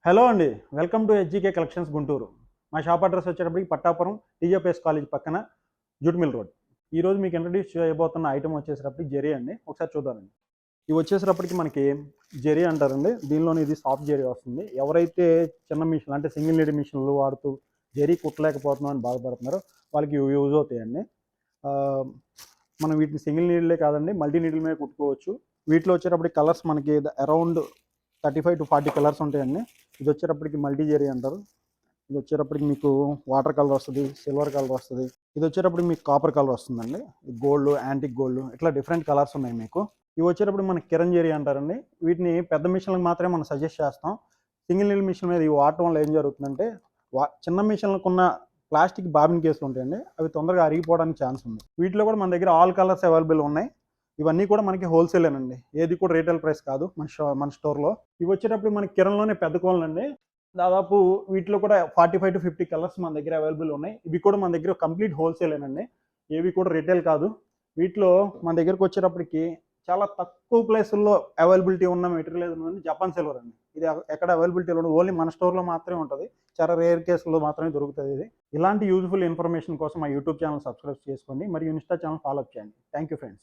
Hello అండి. Welcome to HGK collections Guntur. మా shop address వచ్చేటప్పటికి పట్టాపురం టీజేపీఎస్ కాలేజ్ పక్కన జూట్ మిల్ రోడ్. ఈరోజు మీకు ఇంట్రడ్యూస్ చేయబోతున్న ఐటెమ్ వచ్చేసేటప్పటికి జెరీ అండి. ఒకసారి చూద్దామండి. ఇవి వచ్చేసేటప్పటికి మనకి జెరీ అంటారండి. దీనిలోని ఇది సాఫ్ట్ జెరీ వస్తుంది. ఎవరైతే చిన్న మిషన్లు అంటే సింగిల్ నీడిల్ మిషన్లు వాడుతూ జెరీ కుట్టలేకపోతున్నాం అని బాధపడుతున్నారో వాళ్ళకి ఇవి యూజ్ అవుతాయండి. ఆహ్, మనం వీటిని సింగిల్ నీడిలే కాదండి మల్టీ నీడిల్ మీద కుట్టుకోవచ్చు. వీటిలో వచ్చేటప్పటికి కలర్స్ మనకి అరౌండ్ 35-40 కలర్స్ ఉంటాయండి. ఇది వచ్చేటప్పటికి మల్టీ జెరీ అంటారు. ఇది వచ్చేటప్పటికి మీకు వాటర్ కలర్ వస్తుంది, సిల్వర్ కలర్ వస్తుంది. ఇది వచ్చేటప్పటికి మీకు కాపర్ కలర్ వస్తుందండి. గోల్డ్, యాంటిక్ గోల్డ్ ఇట్లా డిఫరెంట్ కలర్స్ ఉన్నాయి మీకు. ఇవి వచ్చేటప్పుడు మనకి కిరణ్ జెరీ అంటారండి. వీటిని పెద్ద మిషన్లకు మాత్రమే మనం సజెస్ట్ చేస్తాం. సింగిల్ నీడిల్ మిషన్ మీద ఇవి వాడటం వల్ల ఏం జరుగుతుందంటే చిన్న మిషన్లకు ఉన్న ప్లాస్టిక్ బాబిన్ కేసులు ఉంటాయండి. అవి తొందరగా అరిగిపోవడానికి ఛాన్స్ ఉంది. వీటిలో కూడా మన దగ్గర ఆల్ కలర్స్ అవైలబుల్ ఉన్నాయి. ఇవన్నీ కూడా మనకి హోల్సేలేనండి. ఏది కూడా రీటైల్ ప్రైస్ కాదు మన స్టోర్‌లో. ఇవి వచ్చేటప్పుడు మనకి కిరణ్‌లోనే పెద్ద కోన్లండి. దాదాపు వీటిలో కూడా 45-50 కలర్స్ మన దగ్గర అవైలబుల్ ఉన్నాయి. ఇవి కూడా మన దగ్గర కంప్లీట్ హోల్సేలేనండి. ఏవి కూడా రిటైల్ కాదు. వీటిలో మన దగ్గరకు వచ్చేటప్పటికి చాలా తక్కువ ప్లేసుల్లో అవైలబిలిటీ ఉన్న మెటీరియల్ ఏదైనా ఉంది జపాన్ సిల్వర్ అండి. ఇది ఎక్కడ అవైలబిలిటీ ఉండదు. ఓన్లీ మన స్టోర్‌లో మాత్రమే ఉంటది. చాలా రేర్ కేసుల్లో మాత్రమే దొరుకుతది ఇది. ఇలాంటి యూజ్‌ఫుల్ ఇన్ఫర్మేషన్ కోసం మా యూట్యూబ్ ఛానల్ సబ్స్క్రైబ్ చేసుకోండి. మరియు ఇన్‌స్టా ఛానల్ ఫాలో అప్ చేయండి. Thank you friends.